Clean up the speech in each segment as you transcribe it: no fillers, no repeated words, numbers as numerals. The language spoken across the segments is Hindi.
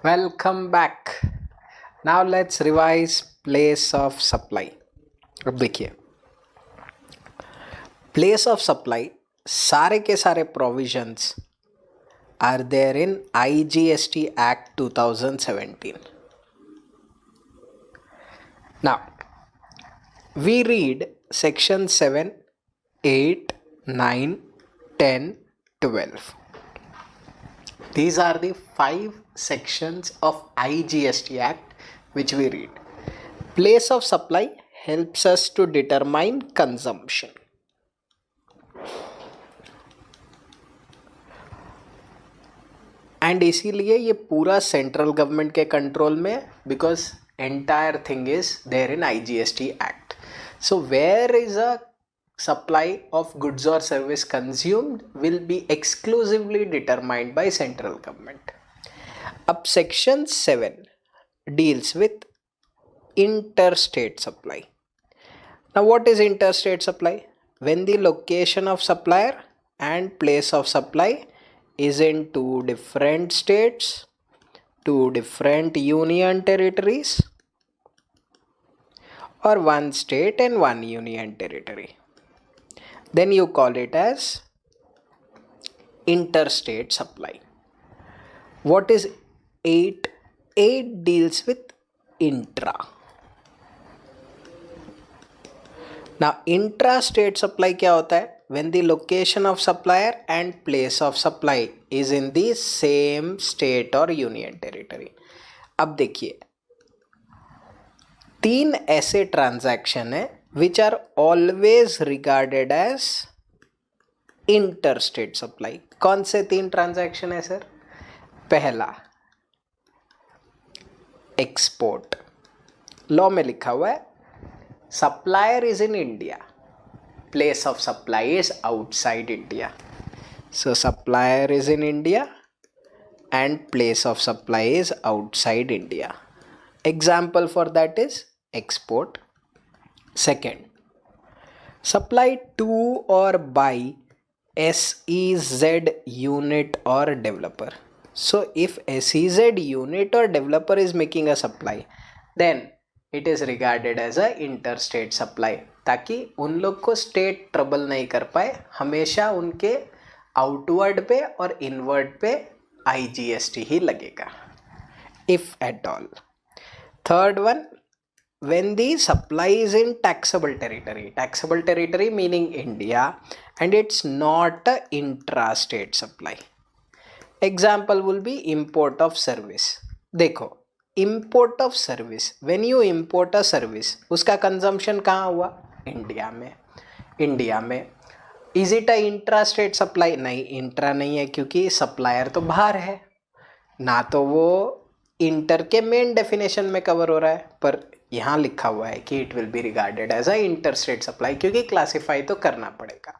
Welcome back. Now let's revise place of supply. अब देखिए, place of supply सारे के सारे provisions are there in IGST Act 2017. Now we read section 7, 8, 9, 10, 12. These are the 5 sections of IGST Act which we read. Place of supply helps us to determine consumption. And इसीलिए ये पूरा सेंट्रल गवर्नमेंट के कंट्रोल में, because entire thing is there in IGST act. So where is a supply of goods or service consumed will be exclusively determined by central government. Up section 7 deals with interstate supply. Now what is interstate supply? When the location of supplier and place of supply is in two different states, two different union territories, or one state and one union territory, then you call it as interstate supply. What is 8? 8 deals with intra. Now intra-state supply क्या होता है? When the location of supplier and place of supply is in the same state or union territory. अब देखिए, 3 ऐसे ट्रांजैक्शन है which are always regarded as interstate supply. कौन से 3 ट्रांजैक्शन है सर? पहला, एक्सपोर्ट. लॉ में लिखा हुआ है supplier is in India, place of supply is outside India. So supplier is in India and place of supply is outside India. Example for that is export. Second, supply to or by SEZ unit or developer. So if SEZ unit or developer is making a supply, then it is regarded as a interstate supply, ताकि उन लोग को स्टेट ट्रबल नहीं कर पाए. हमेशा उनके आउटवर्ड पे और इनवर्ड पे IGST ही लगेगा, if at all. Third one, when the supply is in taxable territory meaning India, and it's not a intra-state supply. Example will be import of service. देखो, import of service, when you import a service, उसका consumption कहाँ हुआ? इंडिया में. Is it a intra-state supply? नहीं, इंट्रा नहीं है, क्योंकि सप्लायर तो बाहर है ना, तो वो इंटर के मेन डेफिनेशन में कवर हो रहा है. पर यहाँ लिखा हुआ है कि it will be regarded as a interstate supply, क्योंकि क्लासिफाई तो करना पड़ेगा.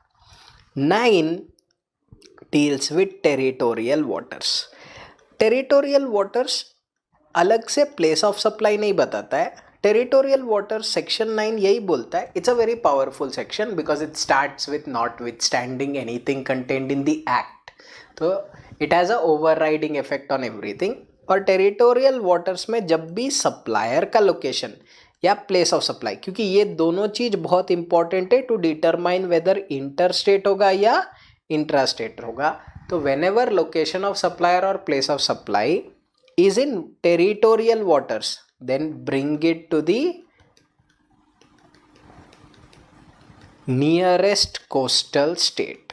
9 deals with territorial waters. Territorial waters अलग से प्लेस ऑफ सप्लाई नहीं बताता है. टेरिटोरियल वाटर्स सेक्शन 9 यही बोलता है. It's a very powerful section because it starts with notwithstanding anything contained in the act. तो it has a overriding effect on everything. और टेरिटोरियल वाटर्स में जब भी सप्लायर का लोकेशन या प्लेस ऑफ सप्लाई, क्योंकि ये दोनों चीज़ बहुत इंपॉर्टेंट है to determine whether inter state होगा या इंट्रा स्टेट होगा. तो whenever location of supplier और place of supply is in territorial waters, then bring it to the nearest coastal state.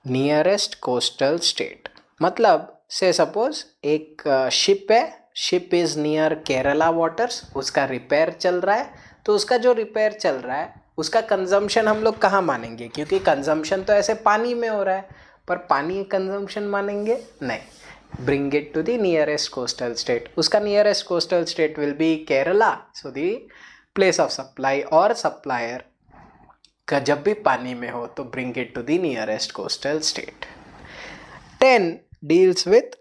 Nearest coastal state मतलब से सपोज एक शिप है, ship is near Kerala waters, उसका रिपेयर चल रहा है. तो उसका जो रिपेयर चल रहा है उसका कंजम्पशन हम लोग कहाँ मानेंगे? क्योंकि कंजम्पशन तो ऐसे पानी में हो रहा है, पर पानी कंजम्पशन मानेंगे नहीं. Bring it to the nearest coastal state. उसका nearest coastal state will be Kerala. So the place of supply और सप्लायर का जब भी पानी में हो तो bring it to the nearest coastal state. 10 deals with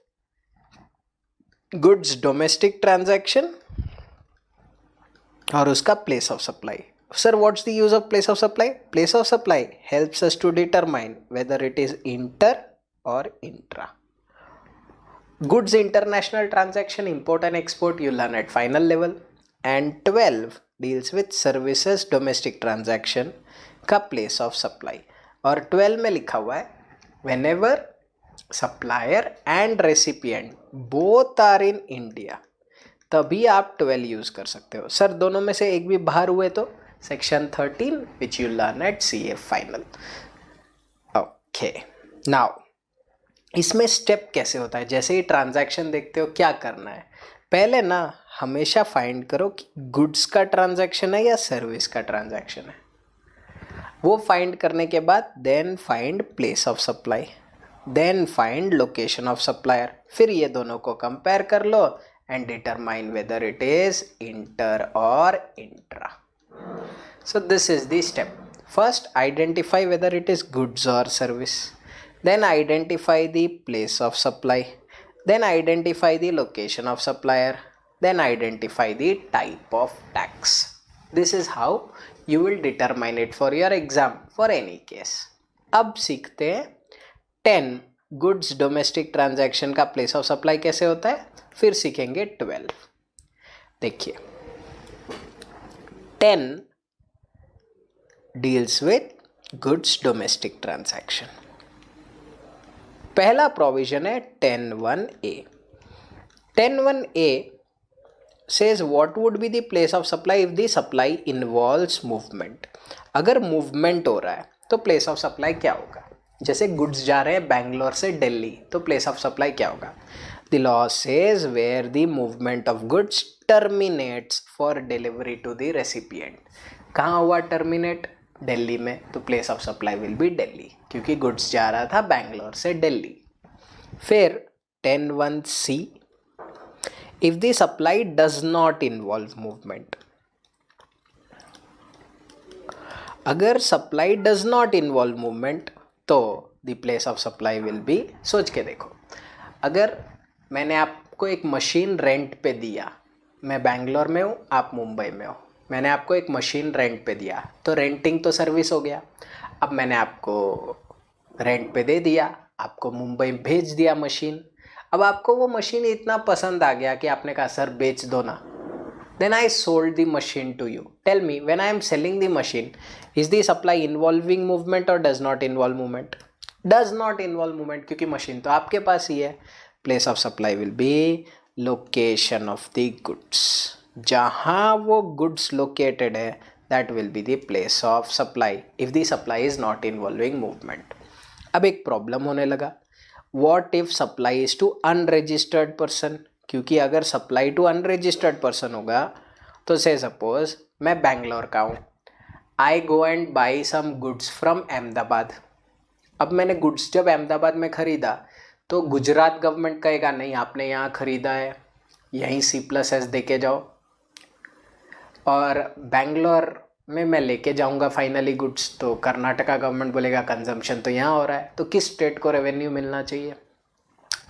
goods domestic transaction और उसका place of supply. Sir, what's the use of place of supply? Place of supply helps us to determine whether it is inter or intra. Goods international transaction, import and export, you learn at final level. And 12 deals with services domestic transaction का place of supply. और 12 में लिखा हुआ है whenever supplier and recipient both are in India, तभी आप 12 यूज़ कर सकते हो. सर दोनों में से एक भी बाहर हुए तो section 13 which you learn eight CA final. Okay, now इसमें स्टेप कैसे होता है. जैसे ही ट्रांजैक्शन देखते हो क्या करना है, पहले ना हमेशा फाइंड करो कि गुड्स का ट्रांजैक्शन है या सर्विस का ट्रांजैक्शन है. वो फाइंड करने के बाद then find place of supply, then find location of supplier. फिर ये दोनों को कंपेयर कर लो and determine whether it is inter or intra. So this is the step. First identify whether it is goods or service, then identify the place of supply, then identify the location of supplier, then identify the type of tax. This is how you will determine it for your exam for any case. अब सीखते हैं 10 गुड्स डोमेस्टिक ट्रांजैक्शन का प्लेस ऑफ सप्लाई कैसे होता है, फिर सीखेंगे 12. देखिए 10 deals with goods domestic transaction. पहला प्रोविजन है 10(1)(a). 10(1)(a) says what would be the place of supply if the supply involves movement. अगर मूवमेंट हो रहा है तो प्लेस ऑफ सप्लाई क्या होगा. जैसे गुड्स जा रहे हैं बैंगलोर से दिल्ली, तो प्लेस ऑफ सप्लाई क्या होगा. The law says where the movement of goods terminates for delivery to the recipient. कहाँ हुआ terminate? दिल्ली में, तो place of supply will be Delhi, क्योंकि goods जा रहा था बैंगलोर से दिल्ली. फिर 10(1)(c), if the supply does not involve movement. अगर supply does not involve movement तो the place of supply will be, सोच के देखो, अगर मैंने आपको एक मशीन रेंट पे दिया, मैं बैंगलोर में हूँ आप मुंबई में हो, मैंने आपको एक मशीन रेंट पे दिया, तो रेंटिंग तो सर्विस हो गया. अब मैंने आपको रेंट पे दे दिया, आपको मुंबई भेज दिया मशीन. अब आपको वो मशीन इतना पसंद आ गया कि आपने कहा सर बेच दो ना. Then I sold the machine to you. Tell me, when I am selling the machine, is the supply involving movement और does not involve movement? Does not involve movement, क्योंकि मशीन तो आपके पास ही है. Place of supply will be location of the goods. जहाँ वो goods located है, that will be the place of supply if the supply is not involving movement. अब एक प्रॉब्लम होने लगा. What if supply is to unregistered person? क्योंकि अगर supply to unregistered person होगा तो say suppose मैं बैंगलोर का हूँ, I go and buy some goods from Ahmedabad. अब मैंने goods जब अहमदाबाद में ख़रीदा तो गुजरात गवर्नमेंट कहेगा नहीं आपने यहाँ ख़रीदा है, यहीं C+S दे के जाओ. और बैंगलोर में मैं लेके जाऊँगा फाइनली गुड्स, तो कर्नाटका गवर्नमेंट बोलेगा कंजम्पशन तो यहाँ हो रहा है, तो किस स्टेट को रेवेन्यू मिलना चाहिए.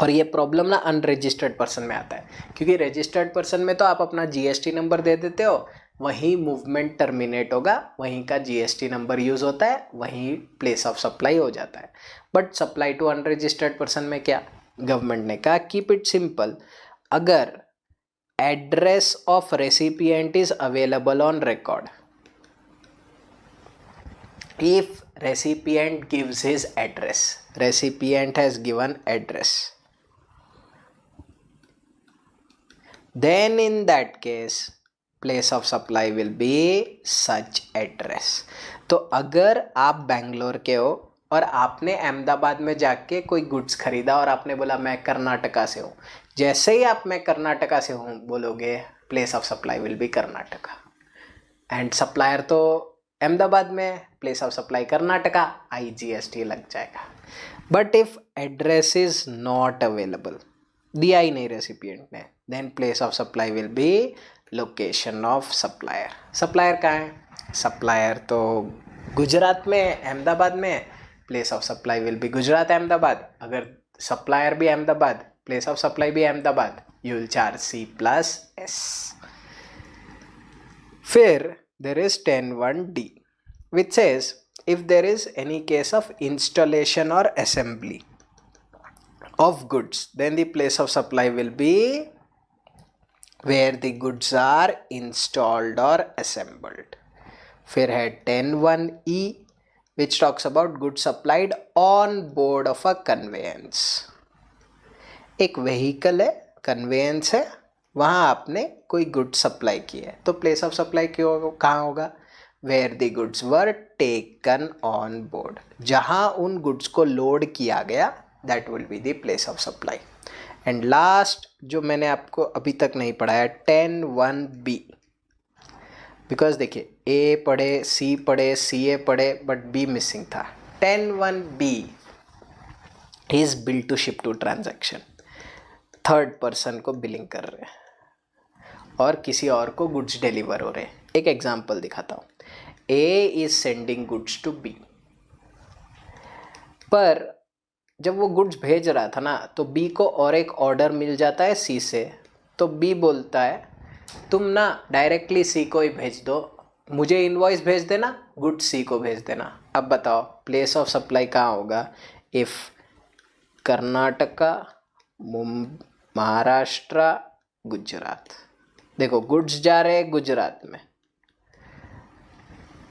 और ये प्रॉब्लम ना अनरजिस्टर्ड पर्सन में आता है, क्योंकि रजिस्टर्ड पर्सन में तो आप अपना GST नंबर दे देते हो, वहीं मूवमेंट टर्मिनेट होगा, वहीं का GST नंबर यूज़ होता है, वहीं प्लेस ऑफ सप्लाई हो जाता है. But supply to unregistered person में क्या, गवर्नमेंट ने कहा कीप इट सिंपल. अगर address of recipient is available on record, if recipient gives his address, recipient has given address, then in that case place of supply will be such address. तो अगर आप बैंगलोर के हो और आपने अहमदाबाद में जाके कोई गुड्स खरीदा और आपने बोला मैं कर्नाटका से हूँ, जैसे ही आप मैं कर्नाटका से हूँ बोलोगे place of supply will be Karnataka, and supplier तो अहमदाबाद में, place of supply Karnataka, IGST लग जाएगा. But if address is not available, दिया ही नहीं रेसिपिएंट ने, then place of supply will be location of supplier. Supplier कहाँ है, सप्लायर तो गुजरात में अहमदाबाद में, place of supply will be Gujarat Ahmedabad. अगर सप्लायर भी अहमदाबाद, प्लेस ऑफ सप्लाई भी Ahmedabad, you will charge C+S. फिर there is 10(1)(d) which says if there is any case of installation or assembly of goods, then the place of supply will be where the goods are installed or assembled. फिर है 10(1)(e) which talks about goods supplied on board of a conveyance. एक व्हीकल है, कन्वेयंस है, वहाँ आपने कोई गुड्स सप्लाई की है, तो प्लेस ऑफ सप्लाई क्यों कहाँ होगा? Where the goods were taken on board, जहाँ उन गुड्स को लोड किया गया, that will be the place of supply. And last जो मैंने आपको अभी तक नहीं पढ़ाया 10(1)(b, बिकॉज देखिए ए पढ़े, सी पढ़े, सी ए पढ़े, बट बी मिसिंग था. 10(1)(b is bill to ship to transaction. Third person को बिलिंग कर रहे हैं और किसी और को गुड्स डिलीवर हो रहे हैं. एक एग्जांपल दिखाता हूँ. A is sending goods to B, पर जब वो गुड्स भेज रहा था ना, तो बी को और एक ऑर्डर मिल जाता है सी से. तो बी बोलता है तुम ना डायरेक्टली सी को ही भेज दो, मुझे इनवॉइस भेज देना, गुड्स सी को भेज देना. अब बताओ प्लेस ऑफ सप्लाई कहाँ होगा? इफ़ कर्नाटका, महाराष्ट्र, गुजरात. देखो गुड्स जा रहे हैं गुजरात में,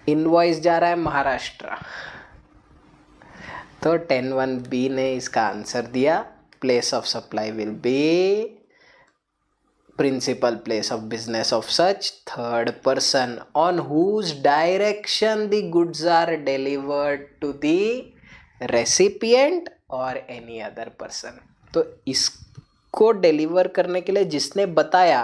इनवॉइस जा रहा है महाराष्ट्र. तो 10(1)(b ने इसका आंसर दिया. Place of supply will B principal place of business of such third person on whose direction the goods are delivered to the recipient or any other person. तो इसको डिलीवर करने के लिए जिसने बताया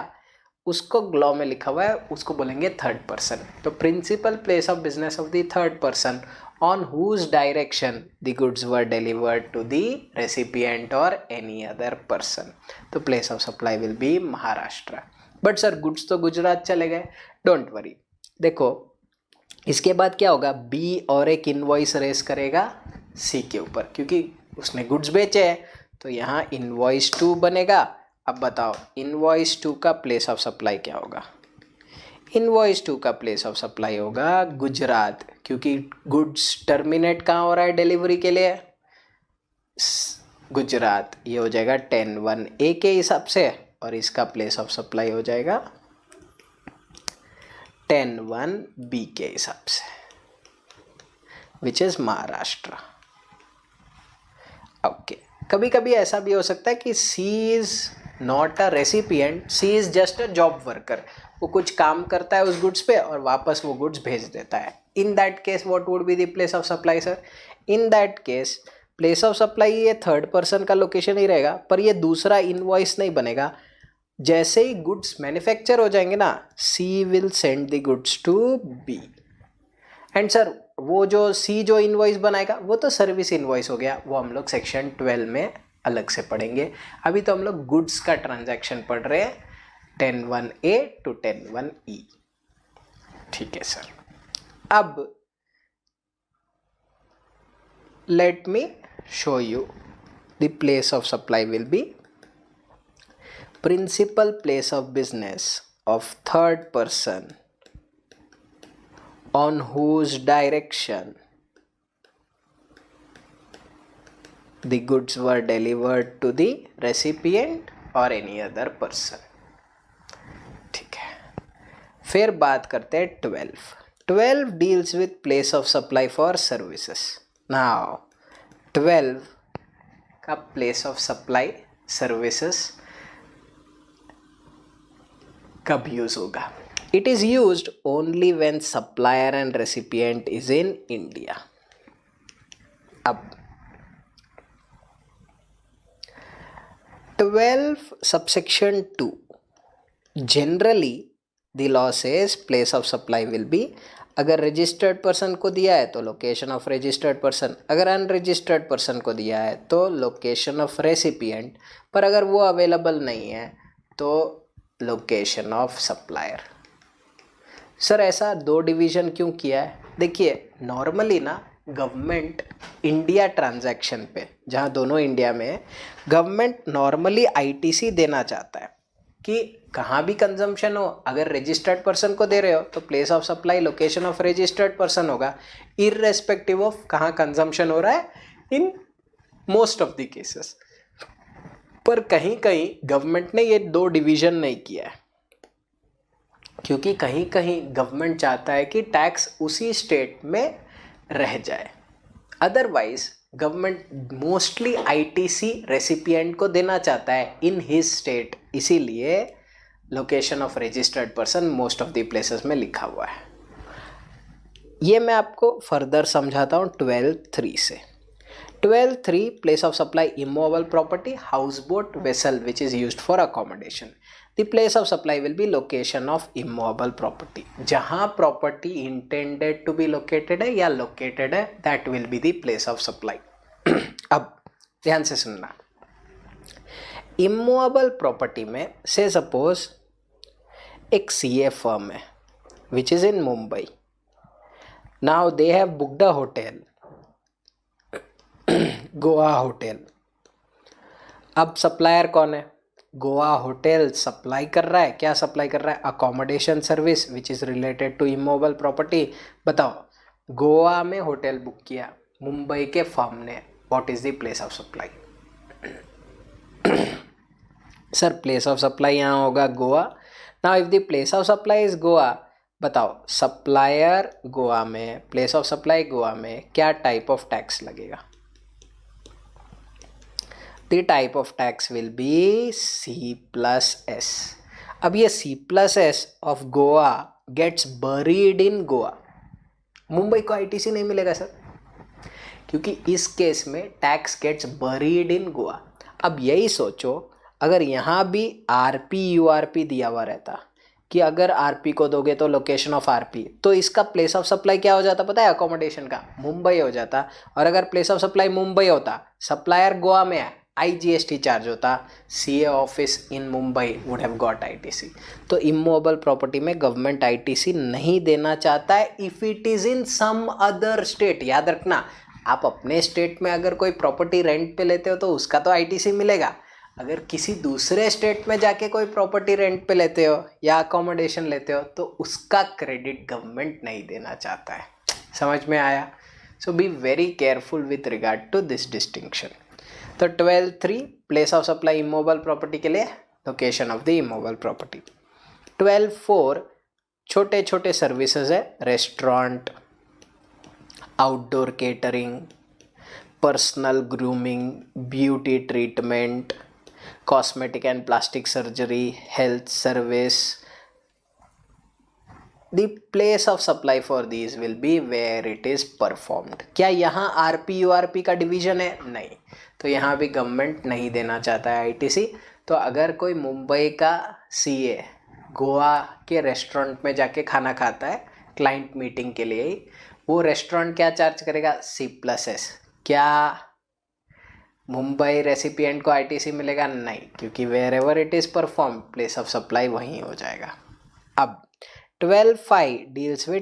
उसको ग्लॉ में लिखा हुआ है, उसको बोलेंगे थर्ड पर्सन. तो principal place of business of the third person on whose direction the goods were delivered to the recipient or any other person. तो place of supply will be Maharashtra. But sir goods तो गुजरात चले गए. डोंट वरी, देखो इसके बाद क्या होगा? बी और एक इनवॉइस रेस करेगा सी के ऊपर, क्योंकि उसने गुड्स बेचे हैं, तो यहाँ इनवॉइस 2 बनेगा. अब बताओ इनवॉइस 2 का प्लेस ऑफ सप्लाई क्या होगा? इनवॉइस 2 का प्लेस ऑफ सप्लाई होगा गुजरात, क्योंकि गुड्स टर्मिनेट कहाँ हो रहा है डिलीवरी के लिए? गुजरात. ये हो जाएगा 10(1)(a के हिसाब से, और इसका प्लेस ऑफ सप्लाई हो जाएगा 10(1)(b के हिसाब से, विच इज महाराष्ट्र. ओके, कभी कभी ऐसा भी हो सकता है कि C is not a recipient, C is just a job worker. वो कुछ काम करता है उस गुड्स पे और वापस वो गुड्स भेज देता है. इन that case what would be the place of supply sir? In that case place of supply ये थर्ड पर्सन का लोकेशन ही रहेगा, पर ये दूसरा इनवॉइस नहीं बनेगा. जैसे ही गुड्स मैन्युफैक्चर हो जाएंगे ना, C will send the goods to B. And sir वो जो सी जो इनवॉइस बनाएगा वो तो सर्विस इनवॉइस हो गया, वो हम लोग सेक्शन 12 में अलग से पढ़ेंगे. अभी तो हम लोग गुड्स का ट्रांजैक्शन पढ़ रहे हैं 10(1)(a to 10(1)(e. ठीक है सर. अब let me show you the place of supply will be principal place of business of third person on whose direction the goods were delivered to the recipient or any other person. ठीक है. फिर बात करते हैं 12 deals with place of supply for services. Now 12 का place of supply services कब यूज होगा? It is used only when supplier and recipient is in India. अब 12 subsection 2 generally the law says place of supply will be, अगर रजिस्टर्ड पर्सन को दिया है तो लोकेशन ऑफ रजिस्टर्ड पर्सन, अगर अनरजिस्टर्ड पर्सन को दिया है तो लोकेशन ऑफ रेसिपिएंट, पर अगर वो अवेलेबल नहीं है तो लोकेशन ऑफ सप्लायर. सर ऐसा 2 डिवीज़न क्यों किया है? देखिए नॉर्मली ना गवर्नमेंट इंडिया ट्रांजैक्शन पे, जहाँ दोनों इंडिया में है, गवर्नमेंट नॉर्मली आईटीसी देना चाहता है कि कहाँ भी कंजम्पशन हो, अगर रजिस्टर्ड पर्सन को दे रहे हो तो place of supply location of registered person होगा, इररेस्पेक्टिव ऑफ कहाँ कंजम्पशन हो रहा है, in most of the cases. पर कहीं कहीं गवर्नमेंट ने ये दो डिवीजन नहीं किया है, क्योंकि कहीं कहीं गवर्नमेंट चाहता है कि टैक्स उसी स्टेट में रह जाए। Otherwise government mostly ITC recipient को देना चाहता है इन हिज स्टेट, इसीलिए location of registered person most of the places में लिखा हुआ है। ये मैं आपको फर्दर समझाता हूँ 12(3) से। 12(3) place of supply immovable property, house boat, vessel which is used for accommodation. The place of supply will be location of immovable property. जहाँ property intended to be located है या लोकेटेड है, that will be the place of supply. अब ध्यान से सुनना, इमूवेबल प्रॉपर्टी में से सपोज एक सीए फर्म है which is in Mumbai. Now they have booked a hotel, Goa hotel. अब सप्लायर कौन है? गोवा होटल सप्लाई कर रहा है। क्या सप्लाई कर रहा है? Accommodation service which is related to immovable property. बताओ, गोवा में होटल बुक किया मुंबई के फर्म ने, what is the place of supply? Sir place of supply यहाँ होगा Goa. Now if the place of supply is Goa, बताओ सप्लायर गोवा में, प्लेस ऑफ सप्लाई गोवा में, क्या टाइप ऑफ टैक्स लगेगा? The type of tax will be C+S. अब ये C+S of Goa gets buried in Goa. Mumbai को आईटीसी नहीं मिलेगा सर, क्योंकि इस केस में tax gets buried in Goa. अब यही सोचो, अगर यहाँ भी आरपी यूआरपी दिया हुआ रहता कि अगर आरपी को दोगे तो लोकेशन ऑफ आरपी, तो इसका प्लेस ऑफ सप्लाई क्या हो जाता पता है? अकोमोडेशन का मुंबई हो जाता। और अगर प्लेस ऑफ सप्लाई मुंबई होता, सप्लायर गोवा में है, IGST चार्ज होता, CA office in Mumbai would have got ITC। तो इमूवेबल प्रॉपर्टी में गवर्नमेंट ITC नहीं देना चाहता है if it is in some other state. याद रखना, आप अपने स्टेट में अगर कोई प्रॉपर्टी रेंट पे लेते हो तो उसका तो ITC मिलेगा। अगर किसी दूसरे स्टेट में जाके कोई प्रॉपर्टी रेंट पे लेते हो या अकोमोडेशन लेते हो तो उसका क्रेडिट गवर्नमेंट नहीं देना चाहता है। समझ में आया? So be very careful with regard to this distinction. तो 12(3) place of supply immovable property के लिए location of the immovable property. 12(4) छोटे छोटे सर्विसेज है, restaurant, outdoor catering, personal grooming, beauty treatment, cosmetic and plastic surgery, health service. The place of supply for these will be where it is performed. क्या यहाँ RPURP का डिवीजन है? नहीं। तो यहाँ भी गवर्नमेंट नहीं देना चाहता है ITC। तो अगर कोई मुंबई का CA गोवा के रेस्टोरेंट में जाके खाना खाता है क्लाइंट मीटिंग के लिए ही, वो रेस्टोरेंट क्या चार्ज करेगा? C+S। क्या मुंबई रेसिपिएंट को ITC मिलेगा? नहीं, क्योंकि wherever it is perform place of supply वहीं हो जाएगा। अब 12(5) deals with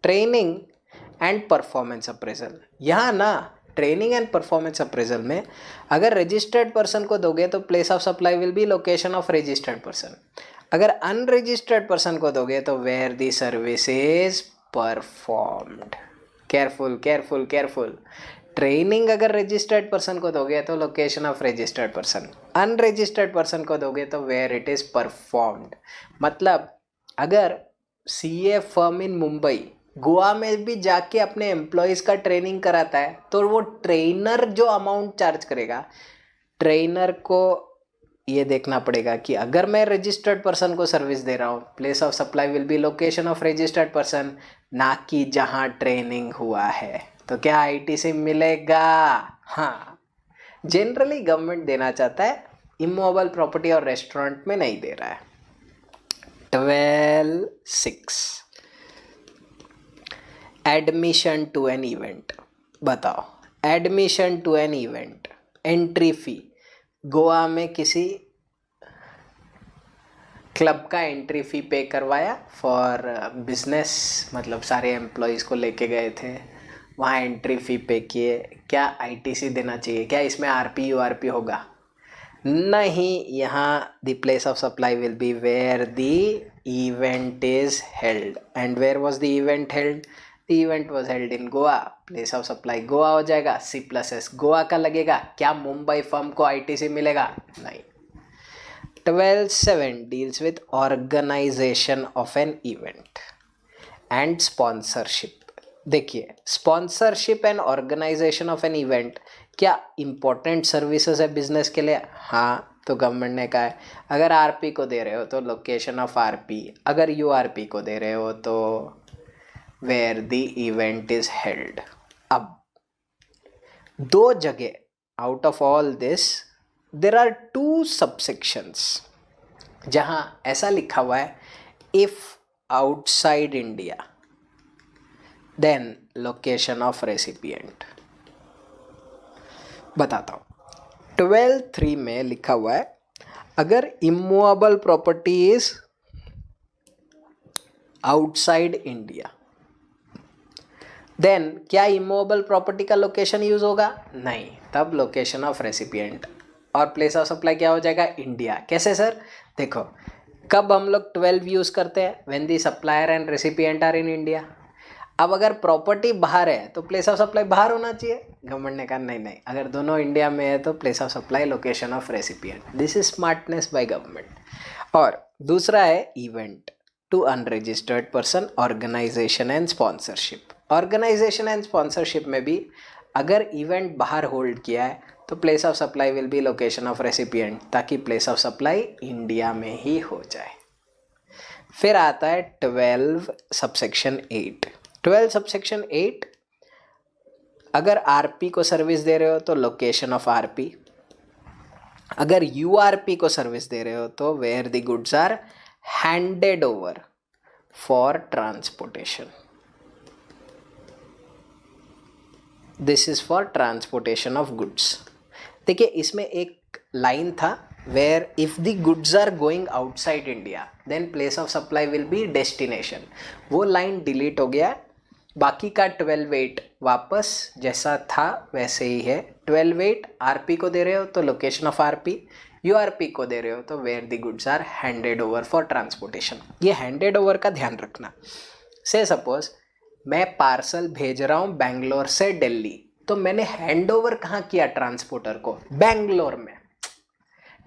training and performance appraisal. यहाँ ना ट्रेनिंग एंड परफॉर्मेंस अप्रेजल में अगर रजिस्टर्ड पर्सन को दोगे तो place of supply will be location of registered person. अगर अनरजिस्टर्ड पर्सन को दोगे तो where the service is performed. Careful careful careful. Training अगर रजिस्टर्ड पर्सन को दोगे तो location of registered person, unregistered person को दोगे तो वेयर इट इज़ परफॉर्म्ड। मतलब अगर CA फर्म इन मुंबई गोवा में भी जाके अपने एम्प्लॉयज़ का ट्रेनिंग कराता है तो वो ट्रेनर जो अमाउंट चार्ज करेगा, ट्रेनर को ये देखना पड़ेगा कि अगर मैं रजिस्टर्ड पर्सन को सर्विस दे रहा हूँ, place of supply will be location of registered person, ना कि जहाँ ट्रेनिंग हुआ है। तो क्या ITC मिलेगा? हाँ, जनरली गवर्नमेंट देना चाहता है, इमूवेबल प्रॉपर्टी और रेस्टोरेंट में नहीं दे रहा है। 12(6) एडमिशन टू एन इवेंट। बताओ, admission to an event, entry fee. Goa में किसी क्लब का एंट्री फी पे करवाया फॉर बिजनेस, मतलब सारे एम्प्लॉयज़ को लेके गए थे, वहाँ एंट्री फी पे किए। क्या ITC देना चाहिए? क्या इसमें RPURP होगा? नहीं, यहाँ the place of supply will be where the event is held. And where was the event held? The event was held in Goa, place of supply Goa हो जाएगा, C+S गोवा का लगेगा। क्या मुंबई फर्म को ITC मिलेगा? नहीं। 12.7 deals with organisation of an event and sponsorship. देखिए, sponsorship and organisation of an event क्या इंपॉर्टेंट सर्विसेज है बिजनेस के लिए? हाँ, तो गवर्नमेंट ने कहा है अगर RP को दे रहे हो तो लोकेशन ऑफ RP, अगर URP को दे रहे हो तो where the event is held. अब दो जगह out of all this there are 2 subsections जहां ऐसा लिखा हुआ है if outside India then location of recipient. बताता हूँ। 12.3 में लिखा हुआ है अगर immovable property is outside India then क्या इमूवेबल प्रॉपर्टी का लोकेशन यूज होगा? नहीं। तब लोकेशन ऑफ रेसिपिएंट और प्लेस ऑफ सप्लाई क्या हो जाएगा? इंडिया। कैसे सर? देखो, कब हम लोग 12 यूज करते हैं? When the supplier and recipient are in India. अब अगर प्रॉपर्टी बाहर है तो प्लेस ऑफ सप्लाई बाहर होना चाहिए। गवर्नमेंट ने कहा नहीं नहीं, अगर दोनों इंडिया में है तो place of supply location of recipient. This is smartness by government. और दूसरा है event to unregistered person, organization and sponsorship. Organization and sponsorship में भी अगर इवेंट बाहर होल्ड किया है तो place of supply will be location of recipient, ताकि प्लेस ऑफ सप्लाई इंडिया में ही हो जाए। फिर आता है 12 सबसेक्शन 8। 12 सबसेक्शन 8, अगर RP को सर्विस दे रहे हो तो लोकेशन ऑफ RP, अगर URP को सर्विस दे रहे हो तो where the goods are handed over for transportation. This is for transportation of goods. देखिए, इसमें एक लाइन था where if the goods are going outside India then place of supply will be destination. वो लाइन डिलीट हो गया। बाकी का 12.8 वापस जैसा था वैसे ही है। 12.8 RP को दे रहे हो तो लोकेशन ऑफ RP, URP को दे रहे हो तो where the goods are handed over for transportation. ये हैंडेड ओवर का ध्यान रखना। से सपोज मैं पार्सल भेज रहा हूँ बैंगलोर से दिल्ली, तो मैंने हैंड ओवर कहाँ किया ट्रांसपोर्टर को? बैंगलोर में।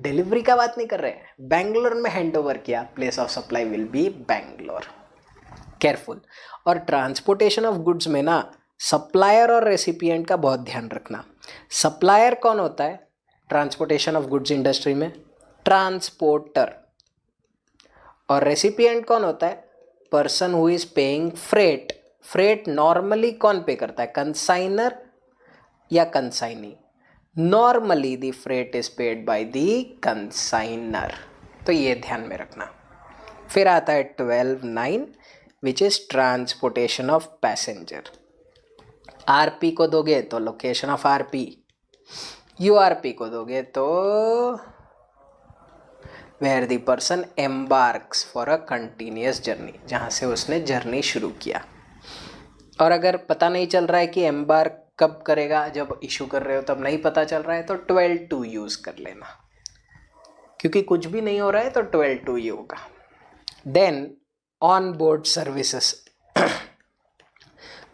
डिलीवरी का बात नहीं कर रहे हैं, बैंगलोर में हैंड ओवर किया, place of supply will B Bangalore. Careful. और ट्रांसपोर्टेशन ऑफ गुड्स में ना सप्लायर और रेसिपिएंट का बहुत ध्यान रखना। सप्लायर कौन होता है ट्रांसपोर्टेशन ऑफ गुड्स इंडस्ट्री में? ट्रांसपोर्टर। और रेसिपिएंट कौन होता है? Person who is paying freight. Freight normally कौन पे करता है? कंसाइनर या consignee? Normally the freight is paid by the consignor. तो ये ध्यान में रखना। फिर आता है 12.9 which is transportation of passenger. RP को दोगे तो लोकेशन ऑफ RP, URP को दोगे तो where the person embarks for a continuous journey, जहाँ से उसने जर्नी शुरू किया। और अगर पता नहीं चल रहा है कि एम्बार्क कब करेगा, जब इशू कर रहे हो तब नहीं पता चल रहा है, तो 12.2 यूज़ कर लेना, क्योंकि कुछ भी नहीं हो रहा है तो 12.2 ही होगा। देन ऑन बोर्ड सर्विसेस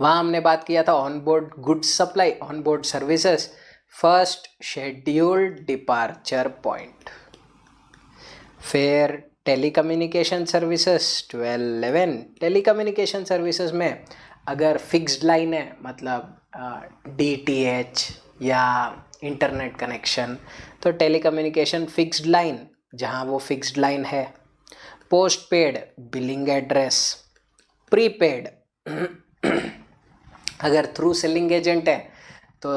वहाँ हमने बात किया था on board goods supply, on board services. First scheduled departure point. फिर टेलीकम्युनिकेशन सर्विसेज 12.11। टेलीकम्युनिकेशन सर्विसेज में अगर फिक्स्ड लाइन है, मतलब DTH या इंटरनेट कनेक्शन, तो टेलीकम्युनिकेशन फिक्स्ड लाइन, जहाँ वो फिक्स्ड लाइन है। Post paid billing address. Prepaid अगर थ्रू सेलिंग एजेंट है तो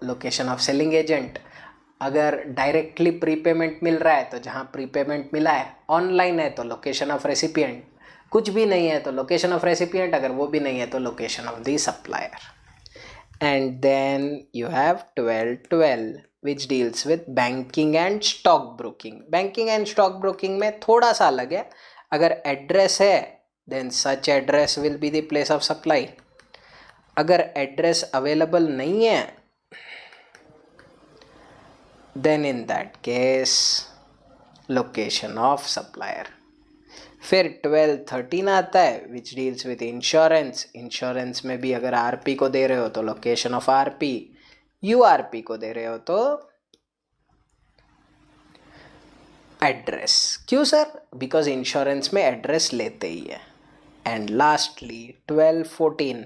लोकेशन ऑफ सेलिंग एजेंट। अगर डायरेक्टली प्रीपेमेंट मिल रहा है तो जहाँ प्रीपेमेंट मिला है। ऑनलाइन है तो लोकेशन ऑफ रेसिपिएंट। कुछ भी नहीं है तो लोकेशन ऑफ रेसिपिएंट, अगर वो भी नहीं है तो location of the supplier. And then you have 12.12 which deals with banking and stock broking. Banking and stock broking में थोड़ा सा अलग है। अगर एड्रेस है then such address will be the place of supply. अगर एड्रेस अवेलेबल नहीं है then in that case location of supplier. फिर 12-13 आता है which deals with insurance. Insurance में भी अगर आरपी को दे रहे हो तो लोकेशन ऑफ आरपी, यूआरपी को दे रहे हो तो एड्रेस. क्यों सर? बिकॉज इंश्योरेंस में एड्रेस लेते ही है. And lastly 12-14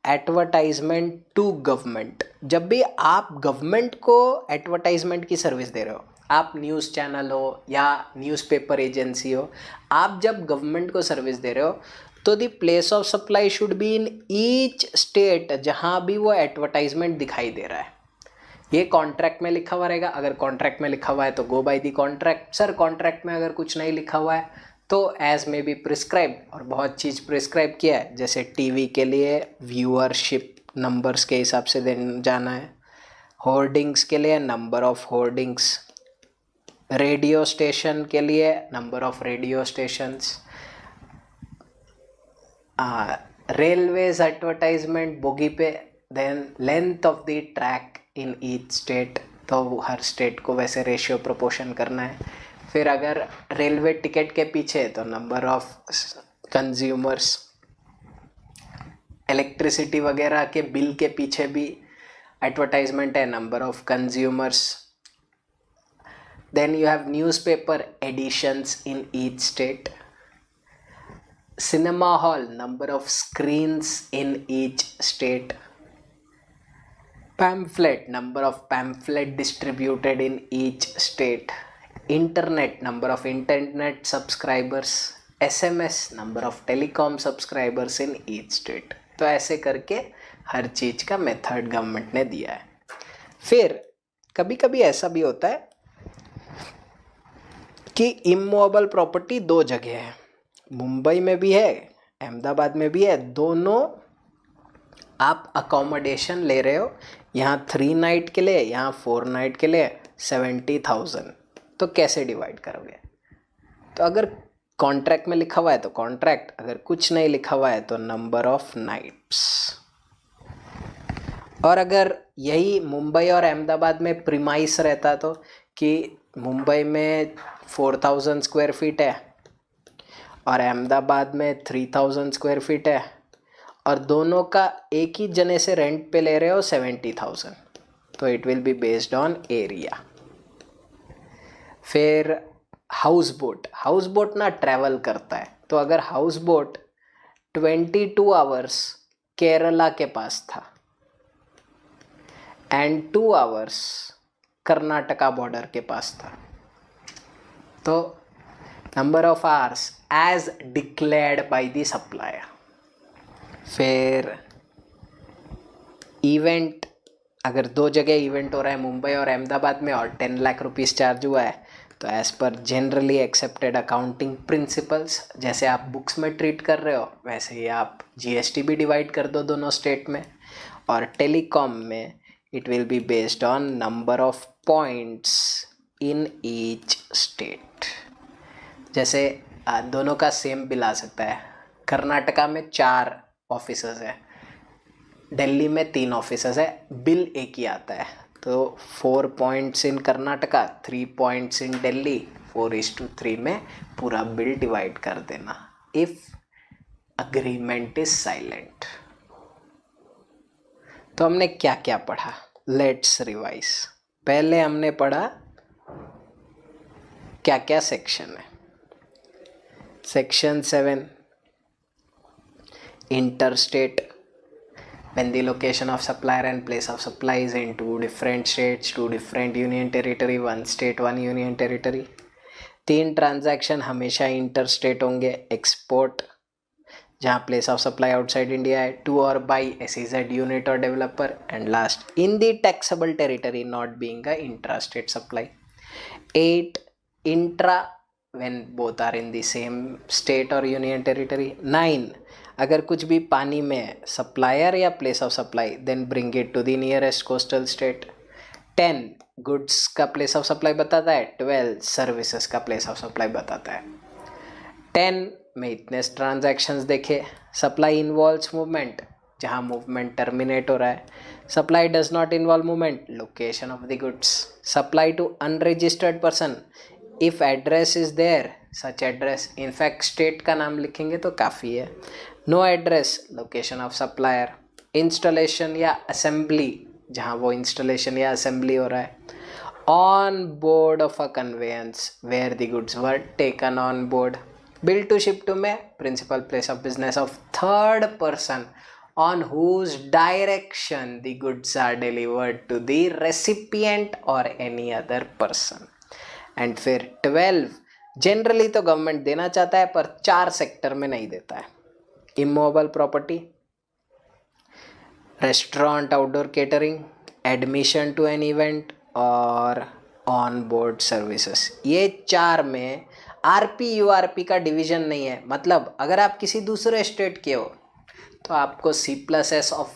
advertisement to government. जब भी आप गवर्नमेंट को एडवर्टाइजमेंट की सर्विस दे रहे हो, आप न्यूज़ चैनल हो या न्यूज़पेपर एजेंसी हो, आप जब गवर्नमेंट को सर्विस दे रहे हो तो the place of supply should be in each state जहाँ भी वो एडवर्टाइजमेंट दिखाई दे रहा है. ये कॉन्ट्रैक्ट में लिखा हुआ रहेगा. अगर कॉन्ट्रैक्ट में लिखा हुआ है तो go by the contract. Sir contract में अगर कुछ नहीं लिखा हुआ है तो एज में बी प्रिस्क्राइब. और बहुत चीज़ प्रिस्क्राइब किया है, जैसे टीवी के लिए व्यूअरशिप नंबर्स के हिसाब से जाना है, होर्डिंग्स के लिए number of hoardings, radio station के लिए number of radio stations, railways advertisement bogie पे, then length of the track in each state. तो हर स्टेट को वैसे रेशियो प्रोपोर्शन करना है. फिर अगर रेलवे टिकट के पीछे तो नंबर ऑफ कंज्यूमर्स, इलेक्ट्रिसिटी वगैरह के बिल के पीछे भी एडवर्टाइजमेंट है, number of consumers. Then you have newspaper editions in each state. Cinema hall, number of screens in each state. pamphlet, number of pamphlet distributed in each state. Internet, number of internet subscribers. SMS, number of telecom subscribers in each state. तो ऐसे करके हर चीज़ का मेथड गवर्नमेंट ने दिया है. फिर कभी कभी ऐसा भी होता है कि इमूवेबल प्रॉपर्टी दो जगह है, मुंबई में भी है, अहमदाबाद में भी है. दोनों आप अकोमोडेशन ले रहे हो, यहाँ 3 नाइट के लिए, यहाँ 4 नाइट के लिए 70,000. तो कैसे डिवाइड करोगे? तो अगर कॉन्ट्रैक्ट में लिखा हुआ है तो कॉन्ट्रैक्ट, अगर कुछ नहीं लिखा हुआ है तो नंबर ऑफ नाइट्स. और अगर यही मुंबई और अहमदाबाद में प्रीमाइस रहता तो कि मुंबई में 4,000 स्क्वायर फीट है और अहमदाबाद में 3,000 स्क्वायर फीट है और दोनों का एक ही जने से रेंट पे ले रहे हो 70,000, तो it will be based on area. फिर हाउस बोट. हाउस बोट ना ट्रैवल करता है, तो अगर हाउस बोट 22 आवर्स केरला के पास था एंड 2 आवर्स कर्नाटका बॉर्डर के पास था, तो number of hours as declared by the supplier. फिर इवेंट, अगर दो जगह इवेंट हो रहा है मुंबई और अहमदाबाद में और 10 लाख रुपीस चार्ज हुआ है, तो as per generally accepted accounting principles, जैसे आप बुक्स में ट्रीट कर रहे हो वैसे ही आप जीएसटी भी डिवाइड कर दो दोनों स्टेट में. और टेलीकॉम में it will be based on number of points in each state. जैसे दोनों का सेम बिल आ सकता है. कर्नाटका में 4 ऑफिसर्स है, दिल्ली में 3 ऑफिसर्स है, बिल एक ही आता है. तो 4 points in Karnataka, 3 points in Delhi, 4:3 में पूरा बिल डिवाइड कर देना इफ अग्रीमेंट इज साइलेंट. तो हमने क्या क्या पढ़ा? Let's revise. पहले हमने पढ़ा क्या क्या सेक्शन है. Section 7 interstate, when the location of supplier and place of supply is in 2 different states, 2 different union territory, 1 state 1 union territory. 3 transaction हमेशा इंटरस्टेट होंगे. एक्सपोर्ट, जहाँ place of supply outside India है, टू और बाई एसईजेड यूनिट और developer, and last in the taxable territory not being a intra state supply. 8 intra when both are in the same state or union territory. 9 अगर कुछ भी पानी में सप्लायर या place of supply, then bring it to the nearest coastal state. 10 goods का प्लेस ऑफ सप्लाई बताता है. 12 सर्विसेज का प्लेस ऑफ सप्लाई बताता है. 10 में इतने ट्रांजैक्शंस देखे. सप्लाई इन्वॉल्व्स मूवमेंट, जहाँ मूवमेंट टर्मिनेट हो रहा है. Supply does not involve movement, location of the goods. Supply to unregistered person, if address is there, such address, in fact state का नाम लिखेंगे तो काफ़ी है. No address, location of supplier. Installation या असेंबली, जहाँ वो इंस्टॉलेशन या असेंबली हो रहा है. On board of a conveyance where the goods were taken on board. Bill to ship to में principal place of business of third person on whose direction the goods are delivered to the recipient or any other person. And फिर 12, जनरली तो गवर्नमेंट देना चाहता है पर 4 सेक्टर में नहीं देता है. Immovable property, restaurant outdoor catering, admission to an event और ऑन बोर्ड सर्विसेज. ये 4 में आरपी यूआरपी का डिवीजन नहीं है. मतलब अगर आप किसी दूसरे स्टेट के हो तो आपको C+S of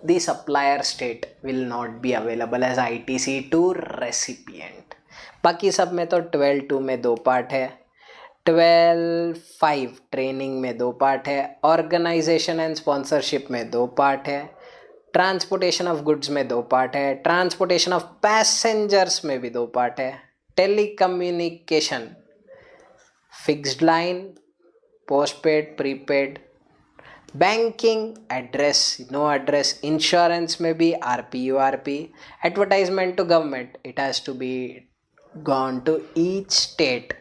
the supplier state will not be available as ITC to recipient. बाकी सब में तो 12(2) में 2 पार्ट है, 12(5) ट्रेनिंग में 2 पार्ट है, ऑर्गेनाइजेशन एंड स्पॉन्सरशिप में 2 पार्ट है, ट्रांसपोर्टेशन ऑफ गुड्स में 2 पार्ट है, ट्रांसपोर्टेशन ऑफ पैसेंजर्स में भी 2 पार्ट है, telecommunication, fixed line, postpaid, prepaid, banking, address, no address, insurance में भी RPURP, advertisement to government, it has to be gone to each state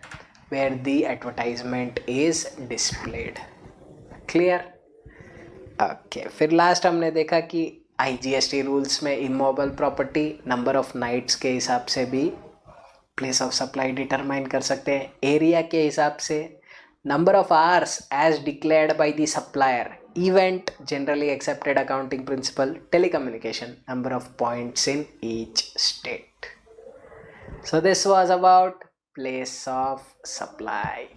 where the advertisement is displayed. Clear? Okay. फिर लास्ट हमने देखा कि IGST रूल्स में immovable property number of nights के हिसाब से भी प्लेस ऑफ सप्लाई डिटरमाइन कर सकते हैं, एरिया के हिसाब से, number of hours as declared by the supplier, event, generally accepted accounting principle, telecommunication, number of points in each state. So this was about place of supply.